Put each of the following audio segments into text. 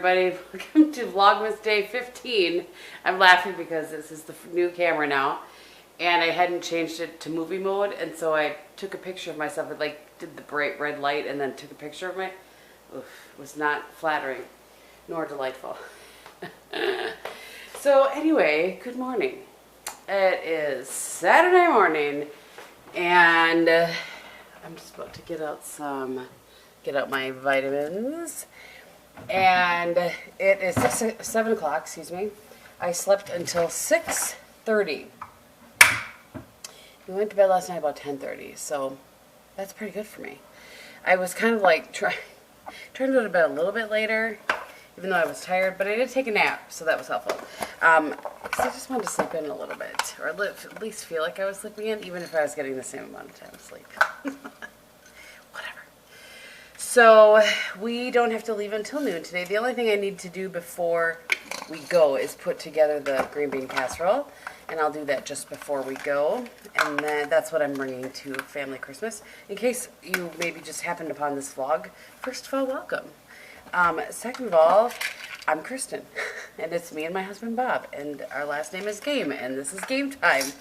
everybody. Welcome to Vlogmas Day 15. I'm laughing because this is the new camera now, and I hadn't changed it to movie mode, and so I took a picture of myself. It like did the bright red light, and then took a picture of my. Oof, it was not flattering, nor delightful. So anyway, good morning. It is Saturday morning, and I'm just about to get out my vitamins. And it is 7 o'clock, excuse me. I slept until 6:30. We went to bed last night about 10:30, so that's pretty good for me. I was kind of like trying to go to bed a little bit later, even though I was tired, but I did take a nap, so that was helpful. Because I just wanted to sleep in a little bit, or at least feel like I was sleeping in, even if I was getting the same amount of time of sleep. Whatever. So we don't have to leave until noon today. The only thing I need to do before we go is put together the green bean casserole, and I'll do that just before we go. And then that's what I'm bringing to Family Christmas. In case you maybe just happened upon this vlog, first of all, welcome. Second of all, I'm Kristin, and it's me and my husband Bob, and our last name is Gehm, and this is game time.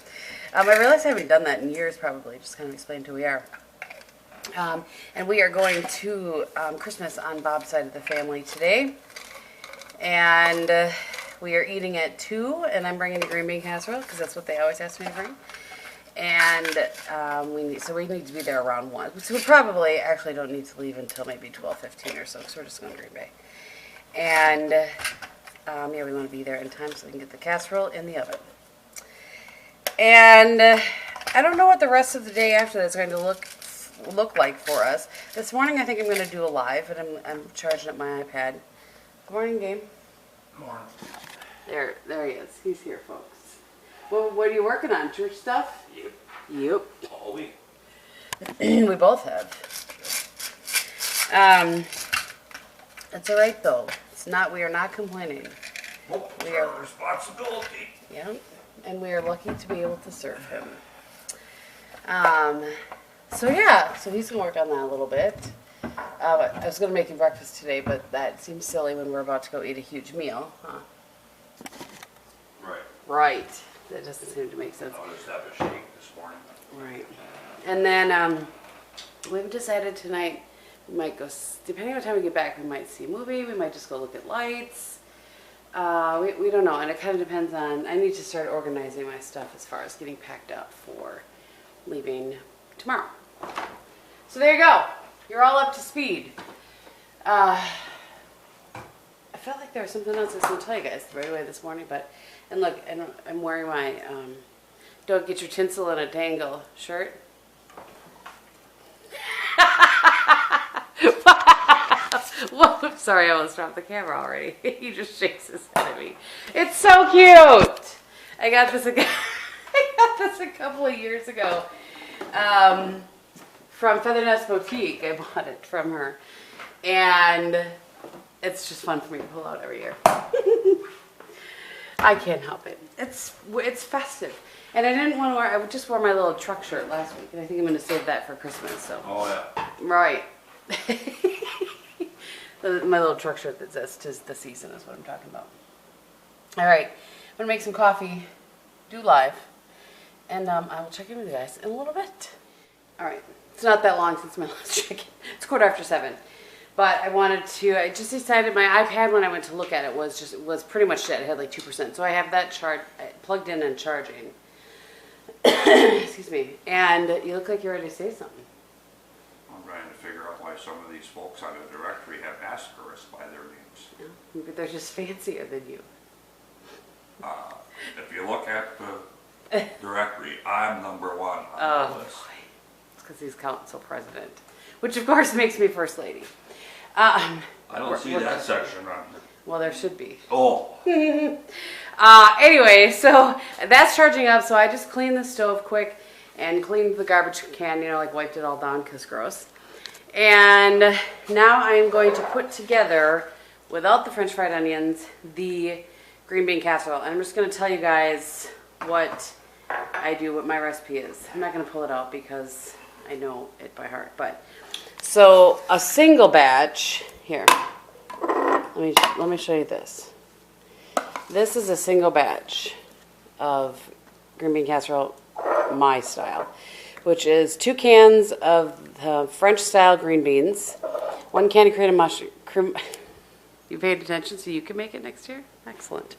I realize I haven't done that in years, probably, just kind of explain who we are. And we are going to Christmas on Bob's side of the family today, and we are eating at 2, and I'm bringing the green bean casserole, because that's what they always ask me to bring. And we need to be there around 1. So we probably actually don't need to leave until maybe 12:15 or so, because we're just going to Green Bay. And yeah, we want to be there in time so we can get the casserole in the oven. And I don't know what the rest of the day after that's going to look like for us. This morning I think I'm going to do a live, and I'm charging up my iPad. Good morning, Gehm. Good morning. There he is. He's here, folks. Well, what are you working on? Church stuff? Yep. All week. We both have. It's all right though. We are not complaining. Nope, We are our responsibility. Yeah, and we are lucky to be able to serve him. So he's gonna work on that a little bit. I was gonna make him breakfast today, but that seems silly when we're about to go eat a huge meal, huh? Right. Right. That doesn't seem to make sense. I'll just have a shake this morning. Right. And then we've decided tonight we might go, depending on what time we get back, we might see a movie, we might just go look at lights. We don't know, and it kind of depends on, I need to start organizing my stuff as far as getting packed up for leaving tomorrow. So there you go. You're all up to speed. I felt like there was something else I was going to tell you guys right away this morning, but, and look, and I'm wearing my Don't Get Your Tinsel in a Tangle shirt. Whoa, sorry, I almost dropped the camera already. He just shakes his head at me. It's so cute. I got this a couple of years ago from Feather Nest Boutique. I bought it from her, and it's just fun for me to pull out every year. I can't help it. It's festive. And I didn't want to wear, I just wore my little truck shirt last week, and I think I'm going to save that for Christmas. So. Oh, yeah. Right. My little truck shirt that says 'tis the season is what I'm talking about. All right. I'm going to make some coffee, do live, and I will check in with you guys in a little bit. All right. It's not that long since my last check-in. It's 7:15. But I just decided my iPad when I went to look at it was pretty much dead. It had like 2%. So I have that plugged in and charging. Excuse me. And you look like you're ready to say something. I'm trying to figure out why some of these folks on the directory have asterisks by their names. Yeah, maybe they're just fancier than you. If you look at the directory, I'm number 1 on the list. Boy. It's because he's council president, which of course makes me first lady. I don't see that section on there. Well, there should be. Oh. Anyway, so that's charging up. So I just cleaned the stove quick and cleaned the garbage can, like wiped it all down because gross. And now I'm going to put together, without the French fried onions, the green bean casserole. And I'm just going to tell you guys what I do, what my recipe is. I'm not going to pull it out because I know it by heart. But so a single batch here. let me show you this. This is a single batch of green bean casserole, my style, which is 2 cans of the French style green beans, 1 can of cream mushroom. You paid attention so you can make it next year? Excellent.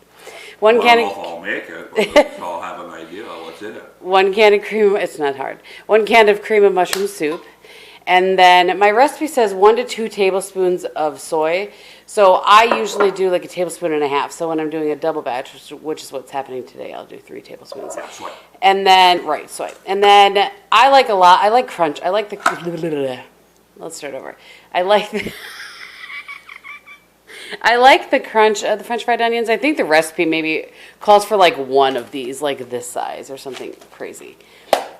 I don't know if I'll make it, but I'll have an idea of what's in it. 1 can of cream, it's not hard. 1 can of cream of mushroom soup. And then my recipe says 1 to 2 tablespoons of soy. So I usually do like a tablespoon and a half. So when I'm doing a double batch, which is what's happening today, I'll do 3 tablespoons. Soy. And then, right, soy. And then I like crunch. I like the, let's start over. I like the crunch of the French fried onions. I think the recipe maybe calls for like 1 of these, like this size or something crazy.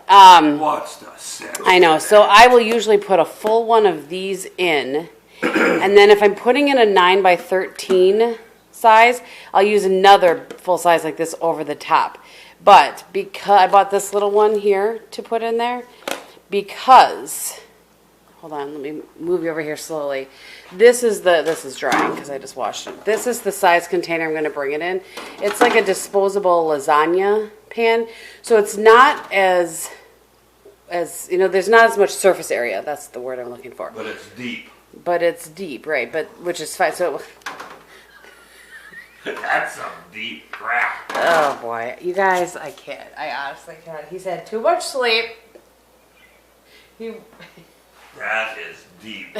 What's the sense? I know. So I will usually put a full 1 of these in. And then if I'm putting in a 9 by 13 size, I'll use another full size like this over the top. But because I bought this little one here to put in there, because, hold on, let me move you over here slowly. This is drying because I just washed it. This is the size container I'm going to bring it in. It's like a disposable lasagna pan. So it's not as there's not as much surface area. That's the word I'm looking for. But it's deep. But it's deep, right? But which is fine. So that's some deep crap. oh boy, you guys, I can't. I honestly can't. He's had too much sleep. That is deep.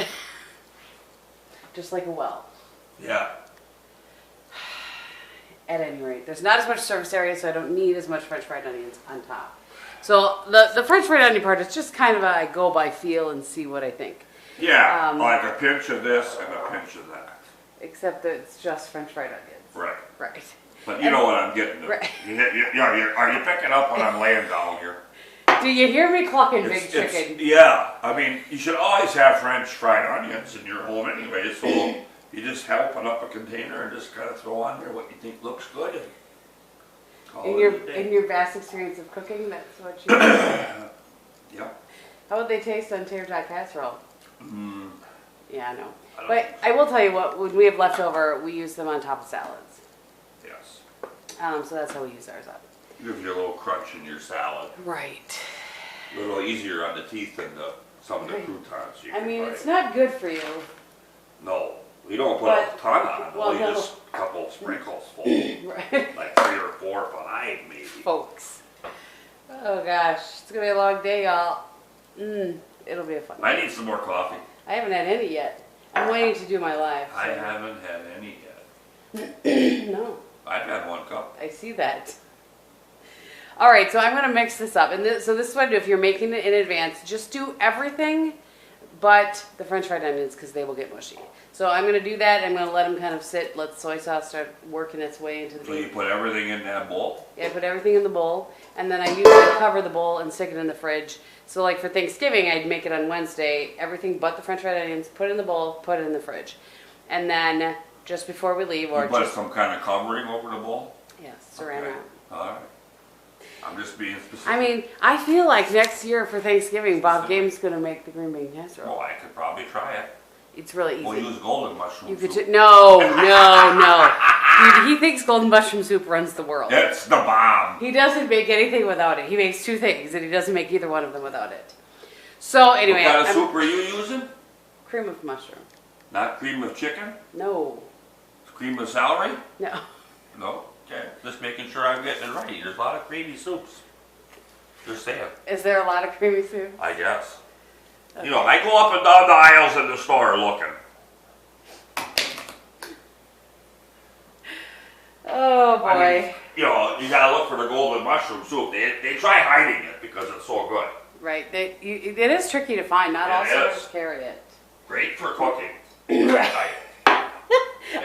Just like a well. Yeah. At any rate, there's not as much surface area, so I don't need as much French fried onions on top. So the French fried onion part is just kind of I go by feel and see what I think. Yeah, like a pinch of this and a pinch of that. Except that it's just French fried onions. Right. Right. But you know what I'm getting at. Right. Are you picking up when I'm laying down here? Do you hear me clucking, big chicken? Yeah. I mean, you should always have French fried onions in your home anyway, so you just open up a container and just kind of throw on there what you think looks good. And in your vast experience of cooking, that's what you do? Yeah. How would they taste on tater tot casserole? Yeah, I know. But I will tell you what, when we have leftover, we use them on top of salads. Yes. So that's how we use ours up. Gives you a little crunch in your salad. Right. A little easier on the teeth than some of the croutons you can buy. It's not good for you. No. You don't put a ton on. Well, You just a couple of sprinkles full. Right. Like 3 or 4 or 5 maybe. Folks. Oh gosh, it's going to be a long day, y'all. It'll be a fun day. I need some more coffee. I haven't had any yet. I'm waiting to do my live. So. I haven't had any yet. No. I've had 1 cup. I see that. All right, so I'm going to mix this up. And so this is what I do. If you're making it in advance, just do everything but the French fried onions because they will get mushy. So I'm going to do that. I'm going to let them kind of sit. Let the soy sauce start working its way into the So you put everything in that bowl? Yeah, I put everything in the bowl. And then I usually cover the bowl and stick it in the fridge. So like for Thanksgiving, I'd make it on Wednesday. Everything but the French fried onions, put it in the bowl, put it in the fridge. And then just before we leave, or you put just some kind of covering over the bowl? yes, saran wrap. All right. I'm just being specific. I mean, I feel like next year for Thanksgiving, Bob Game's going to make the green bean casserole. Oh, I could probably try it. It's really easy. We'll use golden mushroom soup. No. Dude, he thinks golden mushroom soup runs the world. It's the bomb. He doesn't make anything without it. He makes 2 things, and he doesn't make either one of them without it. So anyway, what kind of soup are you using? Cream of mushroom. Not cream of chicken? No. Cream of celery? No. No? Okay. Just making sure I'm getting it right. There's a lot of creamy soups. Just saying. Is there a lot of creamy soup? I guess. Okay. You know, I go up and down the aisles in the store looking. Oh boy. I mean, you know, you gotta look for the golden mushroom soup. They try hiding it because it's so good. Right. It is tricky to find. Not all stores carry it. Great for cooking.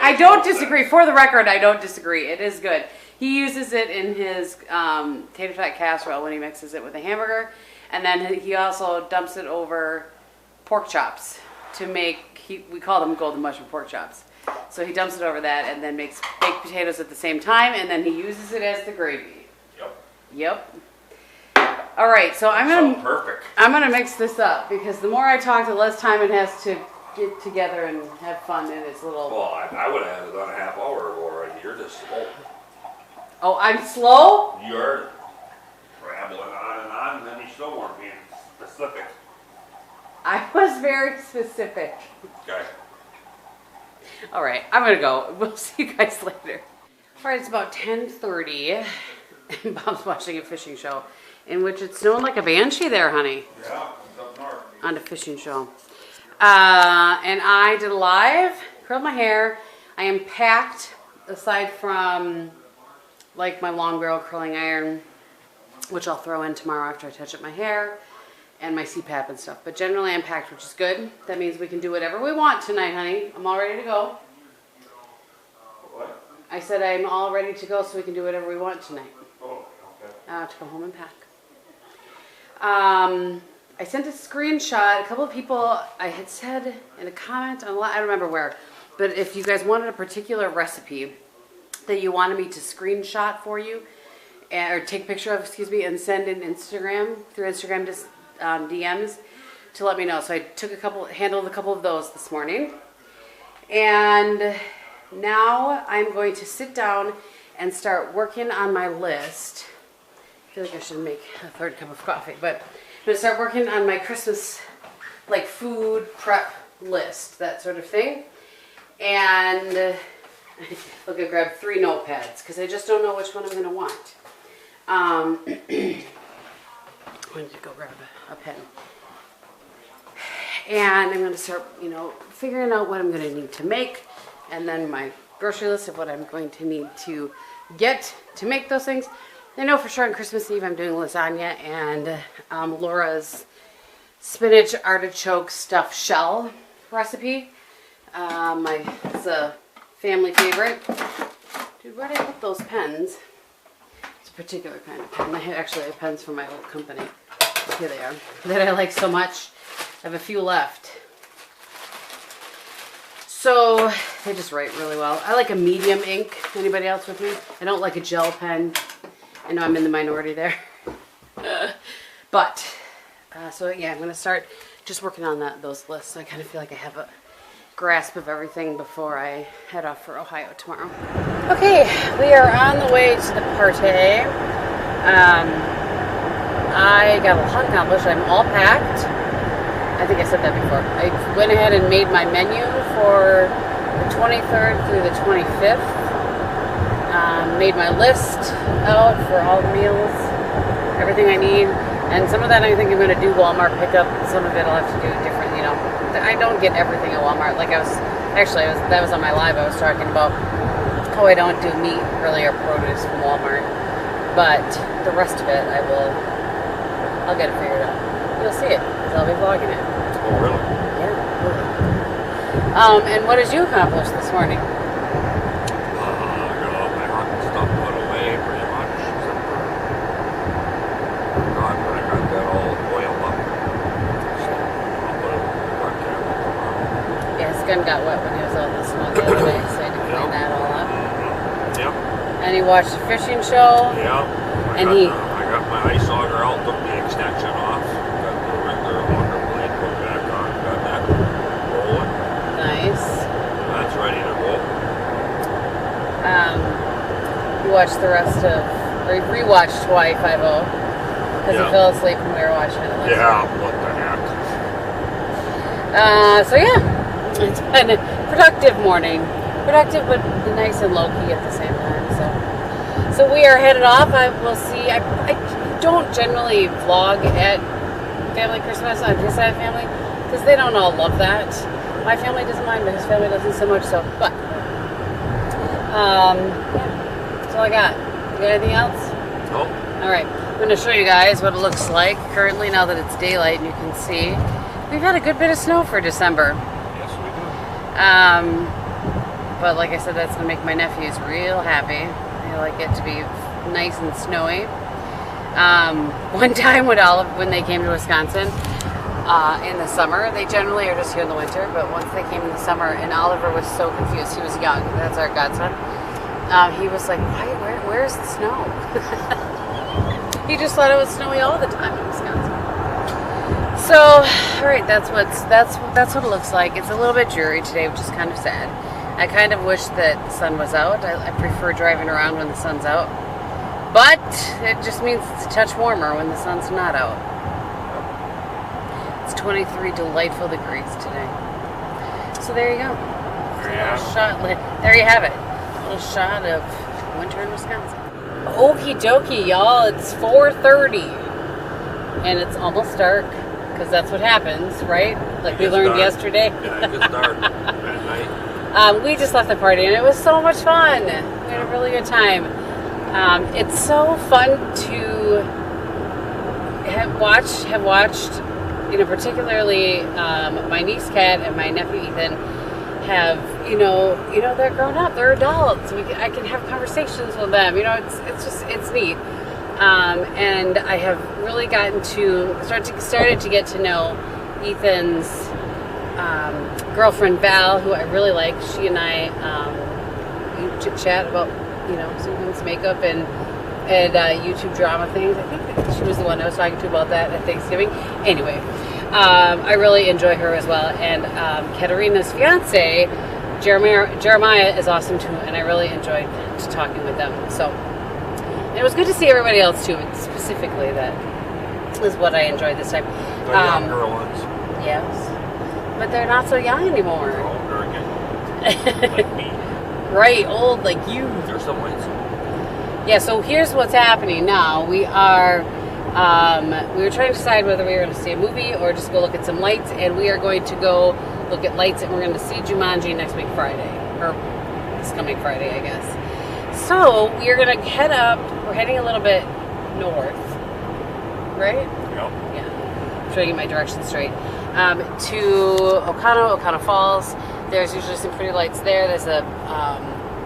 I don't disagree. For the record, I don't disagree. It is good. He uses it in his tater tot casserole when he mixes it with a hamburger. And then he also dumps it over pork chops to make, we call them golden mushroom pork chops. So he dumps it over that and then makes baked potatoes at the same time, and then he uses it as the gravy. Yep. All right, so I'm gonna perfect. I'm gonna mix this up because the more I talk, the less time it has to get together and have fun in its little... Well, I would have done a half hour ago already. You're just slow. Oh, I'm slow? You're rambling on, and then you still weren't being specific. I was very specific. Okay. All right, I'm going to go. We'll see you guys later. All right, it's about 10:30, and Bob's watching a fishing show, in which it's snowing like a banshee there, honey. Yeah, it's up north. On a fishing show. And I did a live, curled my hair. I am packed, aside from like my long barrel curling iron, which I'll throw in tomorrow after I touch up my hair, and my CPAP and stuff. But generally I'm packed, which is good. That means we can do whatever we want tonight, honey. I'm all ready to go. What? I said I'm all ready to go so we can do whatever we want tonight. Oh, okay. To go home and pack. I sent a screenshot. A couple of people, I had said in a comment, I don't remember where, but if you guys wanted a particular recipe that you wanted me to screenshot for you, or take a picture of, excuse me, and send in Instagram, through Instagram DMs to let me know. So I took handled a couple of those this morning. And now I'm going to sit down and start working on my list. I feel like I should make a third cup of coffee, but I'm going to start working on my Christmas, like, food prep list, that sort of thing. And look, I grabbed 3 notepads because I just don't know which one I'm going to want. I'm going to go grab a pen. And I'm going to start, figuring out what I'm going to need to make, and then my grocery list of what I'm going to need to get to make those things. I know for sure on Christmas Eve I'm doing lasagna and Laura's spinach artichoke stuffed shell recipe. It's a family favorite. Dude, where did I put those pens? It's a particular kind of pen. I actually have pens from my old company. Here they are. That I like so much. I have a few left. So they just write really well. I like a medium ink. Anybody else with me? I don't like a gel pen. I know I'm in the minority there. So yeah, I'm going to start just working on those lists. So I kind of feel like I have a grasp of everything before I head off for Ohio tomorrow. Okay, we are on the way to the party. I got a lot accomplished. I'm all packed. I think I said that before. I went ahead and made my menu for the 23rd through the 25th. Made my list out for all the meals, everything I need. And some of that I think I'm going to do Walmart pickup. Some of it I'll have to do different, I don't get everything at Walmart. Like that was on my live. I was talking about how I don't do meat really or produce from Walmart. But the rest of it I'll get it figured out. You'll see it, because I'll be vlogging it. Oh, really? Yeah, really. And what did you accomplish this morning? I got all my hunting stuff put away, pretty much. I got that all oiled up. I'll put it in the gun camera tomorrow. Yeah, his gun got wet when he was out in the snow the other day, so I had to clean that all up. Yep. And he watched the fishing show. Yeah. I got my ice auger out, took the extension off, got the regular auger blade put back on, got that rolling. Nice. That's ready to go. You watched the rest of, or you rewatched Hawaii 5-0 because he fell asleep when we were watching it. Yeah, what the heck. So yeah, it's been a productive morning. Productive, but nice and low-key at the same time. So we are headed off. I will see. I don't generally vlog at family Christmas on his side of family because they don't all love that. My family doesn't mind, but his family doesn't so much. So, but yeah, that's all I got. You got anything else? Nope. All right, I'm going to show you guys what it looks like currently now that it's daylight and you can see. We've had a good bit of snow for December. Yes, we do. But like I said, that's going to make my nephews real happy. They like it to be nice and snowy. One time when they came to Wisconsin in the summer, they generally are just here in the winter, but once they came in the summer, and Oliver was so confused. He was young. That's our godson. He was like, where's the snow? He just thought it was snowy all the time in Wisconsin. So right. That's what it looks like. It's a little bit dreary today, which is kind of sad. I kind of wish that the sun was out. I prefer driving around when the sun's out. But it just means it's a touch warmer when the sun's not out. It's 23 delightful degrees today. So there you go. There you have it. A little shot of winter in Wisconsin. Okie dokie, y'all. It's 4:30. And it's almost dark. Because that's what happens, right? Like we learned yesterday. Yeah, it gets dark at night. We just left the party and it was so much fun. We had a really good time. It's so fun to have watched, particularly my niece Kat and my nephew Ethan have, they're grown up, they're adults. I can have conversations with them. It's neat. And I have really gotten to started to get to know Ethan's girlfriend Val, who I really like. She and I chit chat about sometimes makeup and YouTube drama things. I think that she was the one I was talking to about that at Thanksgiving. Anyway, I really enjoy her as well. And Katerina's fiance Jeremiah is awesome too, and I really enjoyed talking with them. So it was good to see everybody else too. And specifically, that is what I enjoyed this time. The younger ones. Yes. But they're not so young anymore. They're older again. Like me. Right, old like you. There's some ways. Yeah, so here's what's happening now. We were trying to decide whether we were going to see a movie or just go look at some lights, and we are going to go look at lights, and we're going to see Jumanji next week Friday, or this coming Friday, I guess. So we're going to head up. We're heading a little bit north, right? Yep. Yeah. I'm trying to get my directions straight. To O'Connell Falls. There's usually some pretty lights there. There's a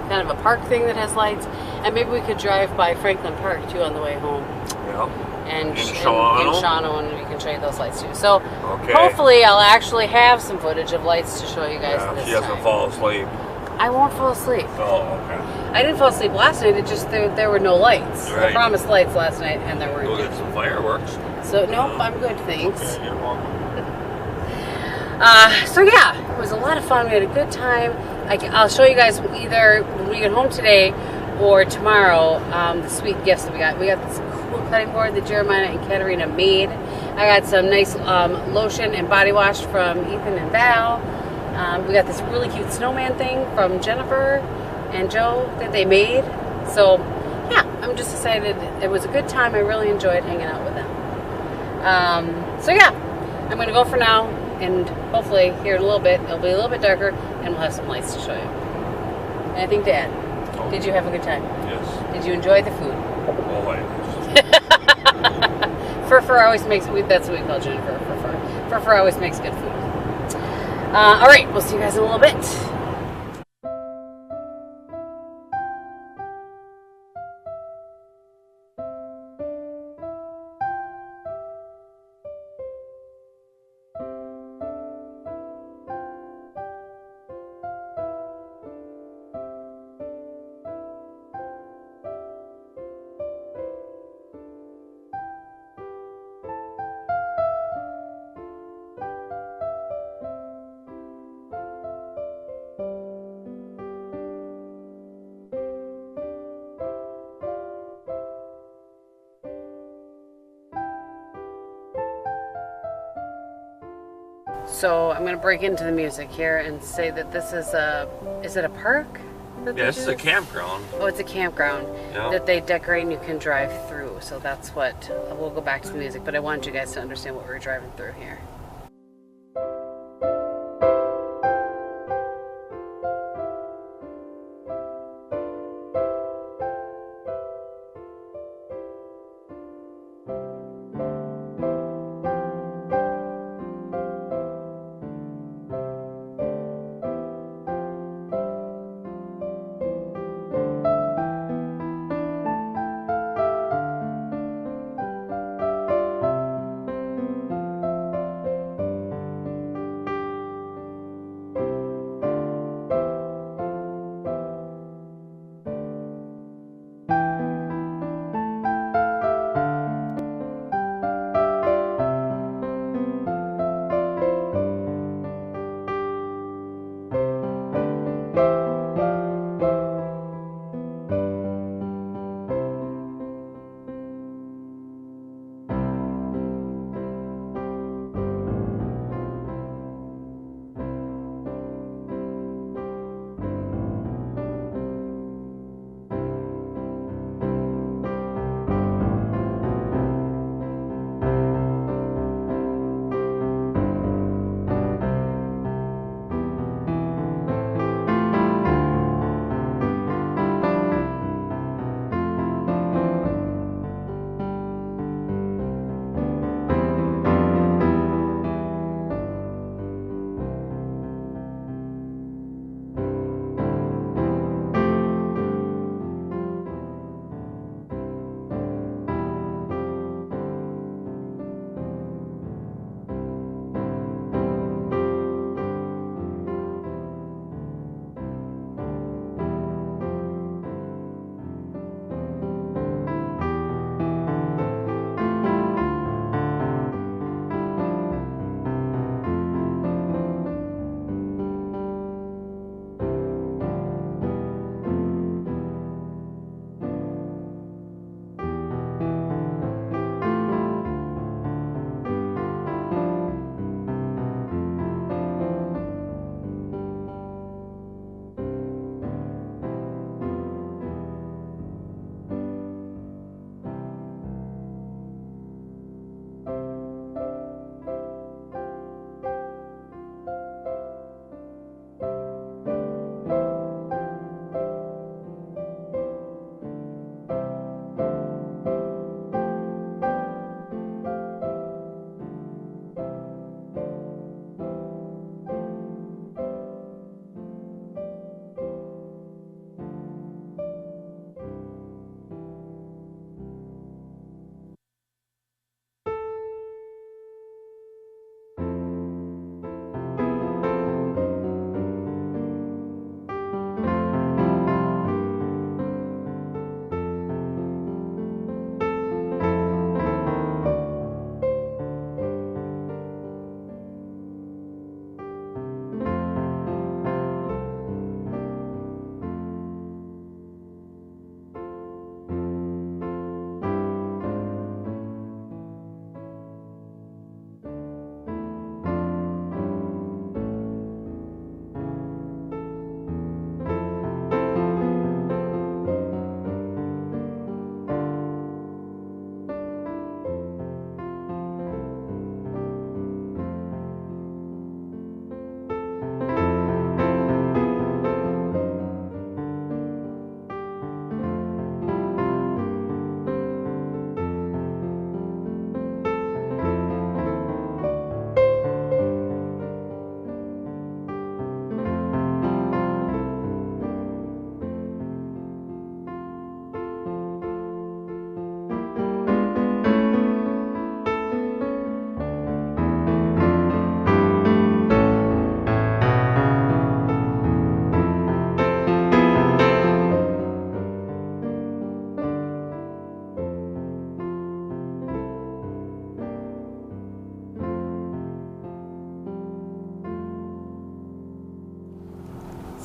kind of a park thing that has lights, and maybe we could drive by Franklin Park too on the way home. Yeah. And in Shawano, and we can show you those lights too. So okay. Hopefully I'll actually have some footage of lights to show you guys this she doesn't time. fall asleep. I won't fall asleep. Oh, okay. I didn't fall asleep last night. It just there were no lights. Right. I promised lights last night, and there weren't. Go get some fireworks. So nope, I'm good, thanks. Okay, you're welcome. So yeah, it was a lot of fun. We had a good time. I'll show you guys either when we get home today or tomorrow the sweet gifts that we got. We got this cool cutting board that Jeremiah and Katerina made. I got some nice lotion and body wash from Ethan and Val. We got this really cute snowman thing from Jennifer and Joe that they made. So yeah, I'm just excited. It was a good time. I really enjoyed hanging out with them. So yeah, I'm going to go for now. And hopefully here in a little bit, it'll be a little bit darker, and we'll have some lights to show you. Anything to add? Oh. Did you have a good time? Yes. Did you enjoy the food? Always. Fur always makes, that's what we call Jennifer, Fur always makes good food. All right, we'll see you guys in a little bit. So I'm going to break into the music here and say that this is it a park? Yeah, this is a campground. Oh, it's a campground that they decorate and you can drive through. So that's what, we'll go back to the music, but I wanted you guys to understand what we're driving through here.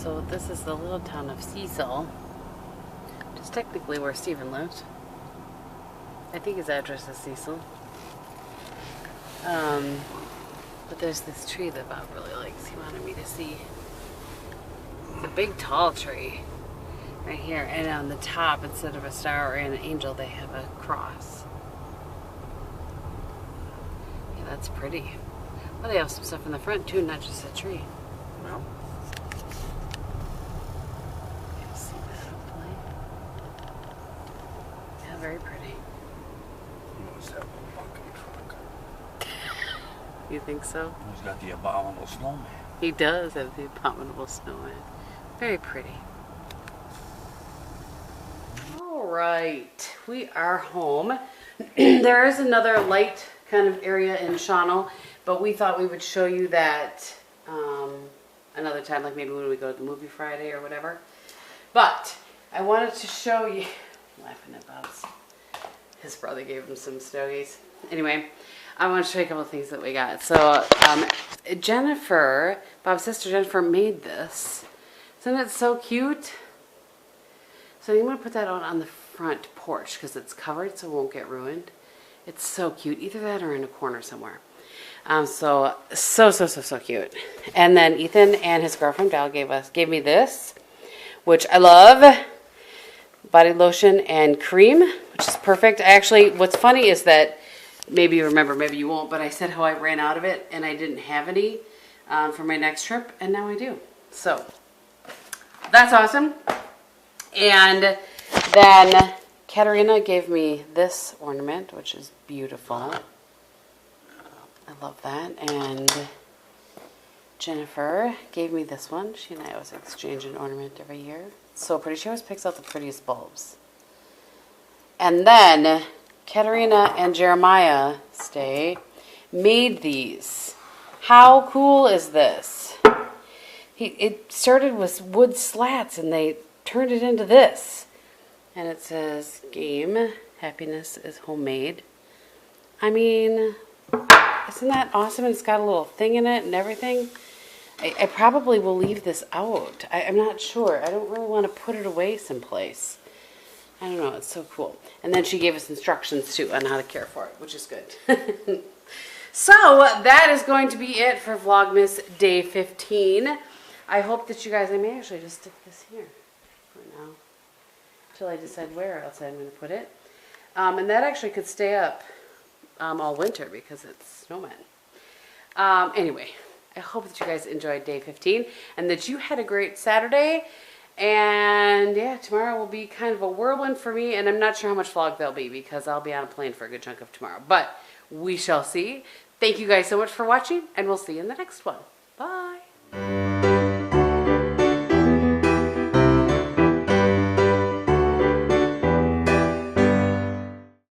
So this is the little town of Cecil, which is technically where Stephen lived. I think his address is Cecil. But there's this tree that Bob really likes. He wanted me to see. It's a big tall tree right here, and on the top, instead of a star or an angel, they have a cross. Yeah, that's pretty. Well, they have some stuff in the front too, not just a tree. Well, You can see that hopefully. Yeah, very pretty. he must have a bucket truck. You think so? He's got the abominable snowman. He does have the abominable snowman. Very pretty. All right, we are home. There is another light kind of area in Shawano, but we thought we would show you that another time, like maybe when we go to the movie Friday or whatever. But I wanted to show you, I'm laughing at Bob's, his brother gave him some stogies. Anyway, I want to show you a couple of things that we got. So Jennifer, Bob's sister Jennifer, made this. Isn't it so cute? So I'm going to put that on the front porch because it's covered so it won't get ruined. It's so cute. Either that or in a corner somewhere. So cute. And then Ethan and his girlfriend Dal gave me this, which I love. Body lotion and cream, which is perfect. Actually, what's funny is that, maybe you remember, maybe you won't, but I said how I ran out of it and I didn't have any for my next trip, and now I do. So that's awesome. And then Katerina gave me this ornament, which is beautiful. I love that. And Jennifer gave me this one. She and I always exchange an ornament every year. It's so pretty. She always picks out the prettiest bulbs. And then Katerina and Jeremiah made these. How cool is this? It started with wood slats and they turned it into this. And it says, Gehm, happiness is homemade. I mean, isn't that awesome? And it's got a little thing in it and everything. I probably will leave this out. I'm not sure. I don't really want to put it away someplace. I don't know. It's so cool. And then she gave us instructions too on how to care for it, which is good. So that is going to be it for Vlogmas Day 15. I hope that you guys, I may actually just stick this here for now until I decide where else I'm going to put it. And that actually could stay up all winter because it's snowmen. Anyway, I hope that you guys enjoyed Day 15 and that you had a great Saturday. And yeah, tomorrow will be kind of a whirlwind for me, and I'm not sure how much vlog there'll be because I'll be on a plane for a good chunk of tomorrow. But we shall see. Thank you guys so much for watching, and we'll see you in the next one.